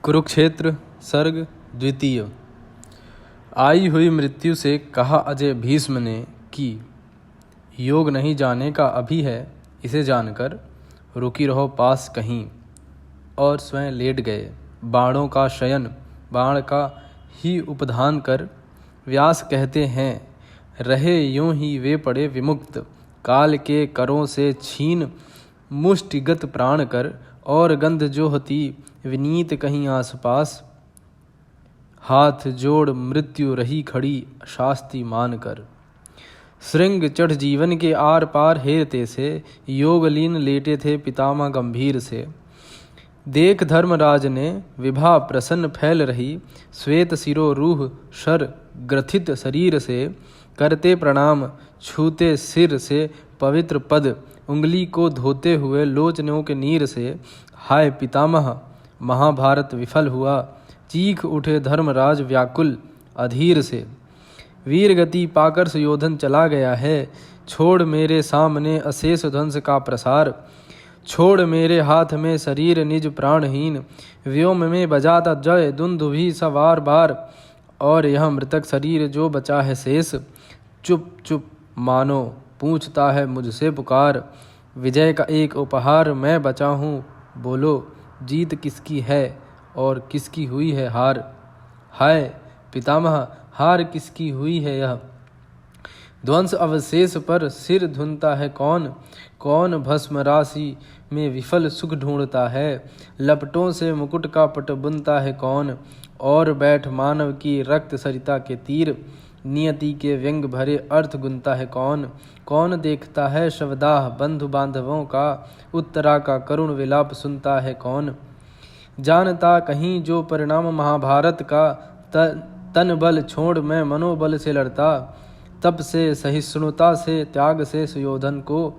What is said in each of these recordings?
कुरुक्षेत्र सर्ग द्वितीय। आई हुई मृत्यु से कहा अजय भीष्म ने कि योग नहीं जाने का अभी है, इसे जानकर रुकी रहो पास कहीं। और स्वयं लेट गए। बाणों का शयन बाण का ही उपधान कर व्यास कहते हैं, रहे यूं ही वे पड़े विमुक्त, काल के करों से छीन मुष्टिगत प्राण कर। और गंध जो होती विनीत कहीं आसपास, हाथ जोड़ मृत्यु रही खड़ी शास्ति मान कर। श्रृंग चढ़ जीवन के आर पार हेरते से, योगलीन लेटे थे पितामह गंभीर से। देख धर्मराज ने विभा प्रसन्न फैल रही, श्वेत सिरो रूह शर ग्रथित शरीर से। करते प्रणाम छूते सिर से पवित्र पद, उंगली को धोते हुए लोचनों के नीर से। हाय पितामह महाभारत विफल हुआ, चीख उठे धर्मराज व्याकुल अधीर से। वीर गति पाकर सुयोधन चला गया है, छोड़ मेरे सामने अशेष ध्वंस का प्रसार। छोड़ मेरे हाथ में शरीर निज प्राणहीन, व्योम में बजाता जय दुंदुभि सवार बार। और यह मृतक शरीर जो बचा है शेष, चुप चुप मानो पूछता है मुझसे पुकार। विजय का एक उपहार मैं बचा हूँ, बोलो जीत किसकी है और किसकी हुई है हार। हाय पितामह हार किसकी हुई है यह, ध्वंस अवशेष पर सिर धुनता है कौन। कौन भस्म राशि में विफल सुख ढूंढता है, लपटों से मुकुट का पट बुनता है कौन। और बैठ मानव की रक्त सरिता के तीर, नियति के व्यंग भरे अर्थ गुनता है कौन। कौन देखता है शवदाह बंधु बांधवों का, उत्तरा का करुण विलाप सुनता है कौन। जानता कहीं जो परिणाम महाभारत का, तन बल छोड़ मैं मनोबल से लड़ता। तप से सहिष्णुता से त्याग से सुयोधन को,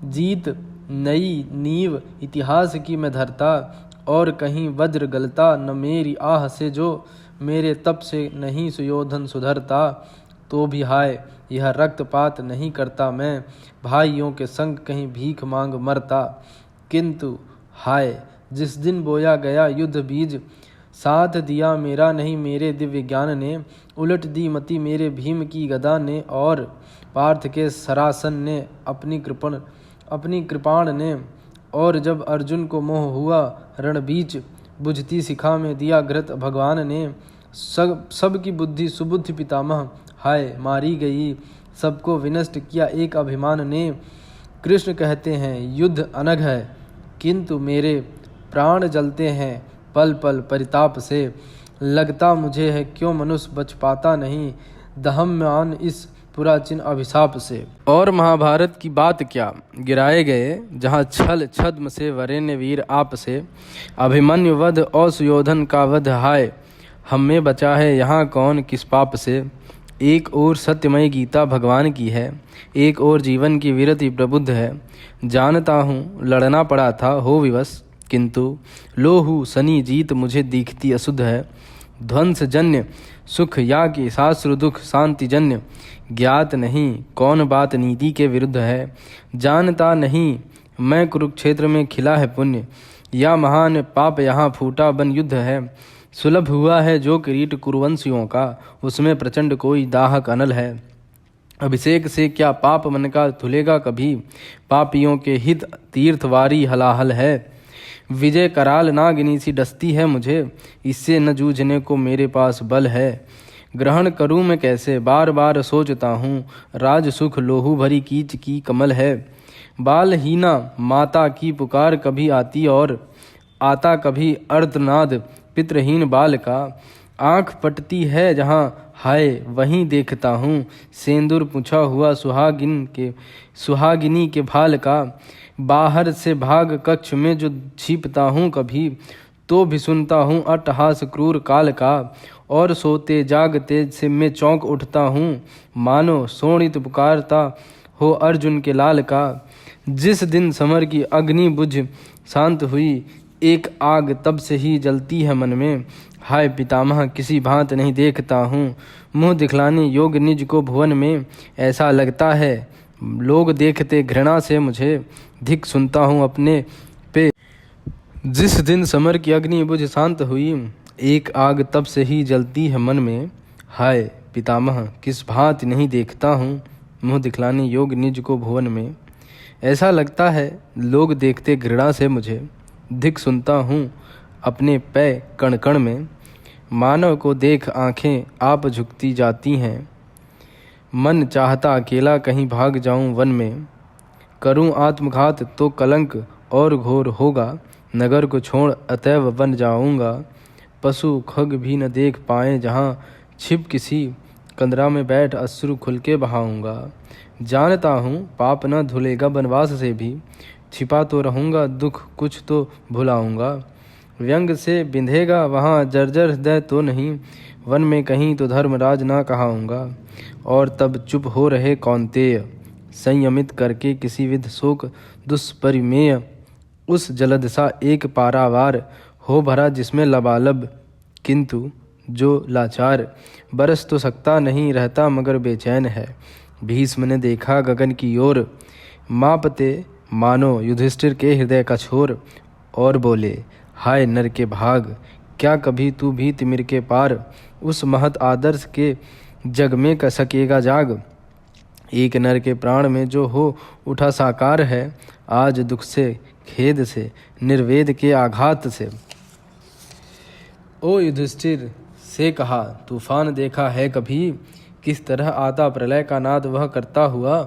जीत नई नींव इतिहास की मैं धरता। और कहीं वज्र गलता न मेरी आह से, जो मेरे तप से नहीं सुयोधन सुधरता। तो भी हाय यह रक्तपात नहीं करता मैं, भाइयों के संग कहीं भीख मांग मरता। किंतु हाय जिस दिन बोया गया युद्ध बीज, साथ दिया मेरा नहीं मेरे दिव्य ज्ञान ने। उलट दी मति मेरे भीम की गदा ने, और पार्थ के सरासन ने अपनी कृपाण ने। और जब अर्जुन को मोह हुआ रणबीच, बुझती शिखा में दिया घृत भगवान ने। सबकी बुद्धि सुबुद्धि पितामह हाय मारी गई, सबको विनष्ट किया एक अभिमान ने। कृष्ण कहते हैं युद्ध अनघ है, किंतु मेरे प्राण जलते हैं पल पल परिताप से। लगता मुझे है क्यों मनुष्य बच पाता नहीं, दहम्यमान इस पुराचीन अभिशाप से। और महाभारत की बात क्या, गिराए गए जहाँ छल छद्म से वरेण्य वीर आप से। अभिमन्यु वध और सुयोधन का वध, हाय हम में बचा है यहाँ कौन किस पाप से। एक ओर सत्यमय गीता भगवान की है, एक ओर जीवन की विरति प्रबुद्ध है। जानता हूँ लड़ना पड़ा था हो विवश, किंतु लोहू सनी जीत मुझे दिखती अशुद्ध है। ध्वंस जन्य सुख या कि शास्त्र दुख शांति जन्य, ज्ञात नहीं कौन बात नीति के विरुद्ध है। जानता नहीं मैं कुरुक्षेत्र में खिला है पुण्य, या महान पाप यहाँ फूटा बन युद्ध है। सुलभ हुआ है जो किरीट कुरुवंशियों का, उसमें प्रचंड कोई दाहक अनल है। अभिषेक से क्या पाप मन का धुलेगा कभी, पापियों के हित तीर्थवारी हलाहल है। विजय कराल नागिनी सी डसती है मुझे, इससे न जूझने को मेरे पास बल है। ग्रहण करूं मैं कैसे बार बार सोचता हूँ, राज सुख लोहू भरी कीच की कमल है। बालहीना माता की पुकार कभी आती, और आता कभी अर्धनाद पितृहीन बाल का। आँख पटती है जहाँ हाय वहीं देखता हूँ, सेंदूर पूछा हुआ सुहागिनी के भाल का। बाहर से भाग कक्ष में जो छिपता हूँ कभी, तो भी सुनता हूँ अट्टहास क्रूर काल का। और सोते जागते से मैं चौंक उठता हूँ, मानो शोणित पुकारता हो अर्जुन के लाल का। जिस दिन समर की अग्नि बुझ शांत हुई, एक आग तब से ही जलती है मन में। हाय पितामह किसी भांत नहीं देखता हूँ, मुँह दिखलाने योग निज को भुवन में। ऐसा लगता है लोग देखते घृणा से मुझे, धिक सुनता हूँ अपने पे जिस दिन समर की अग्नि बुझ शांत हुई, एक आग तब से ही जलती है मन में। हाय पितामह, किस भांति नहीं देखता हूँ मुँह दिखलाने योग निज को भुवन में। ऐसा लगता है लोग देखते घृणा से मुझे, धिक सुनता हूँ अपने पै कण कण में। मानव को देख आंखें आप झुकती जाती हैं, मन चाहता अकेला कहीं भाग जाऊं वन में। करूं आत्मघात तो कलंक और घोर होगा, नगर को छोड़ अतैव वन जाऊंगा। पशु खग भी न देख पाए जहां, छिप किसी कंदरा में बैठ अश्रु खुल के बहाऊंगा। जानता हूँ पाप न धुलेगा वनवास से भी, छिपा तो रहूँगा दुख कुछ तो भुलाऊंगा। व्यंग से बिंधेगा वहाँ जर्जर हृदय तो नहीं, वन में कहीं तो धर्मराज ना कहाऊंगा। और तब चुप हो रहे कौन्तेय, संयमित करके किसी विध शोक दुष्परिमेय। उस जलद सा एक पारावार हो भरा जिसमें लबालब, किंतु जो लाचार बरस तो सकता नहीं रहता मगर बेचैन है। भीष्म ने देखा गगन की ओर, मापते मानो युधिष्ठिर के हृदय का छोर। और बोले, हाय नर के भाग, क्या कभी तू भी तिमिर के पार उस महत आदर्श के जग में कर सकेगा जाग। एक नर के प्राण में जो हो उठा साकार है, आज दुख से खेद से निर्वेद के आघात से। ओ युधिष्ठिर से कहा, तूफान देखा है कभी, किस तरह आता प्रलय का नाद वह करता हुआ।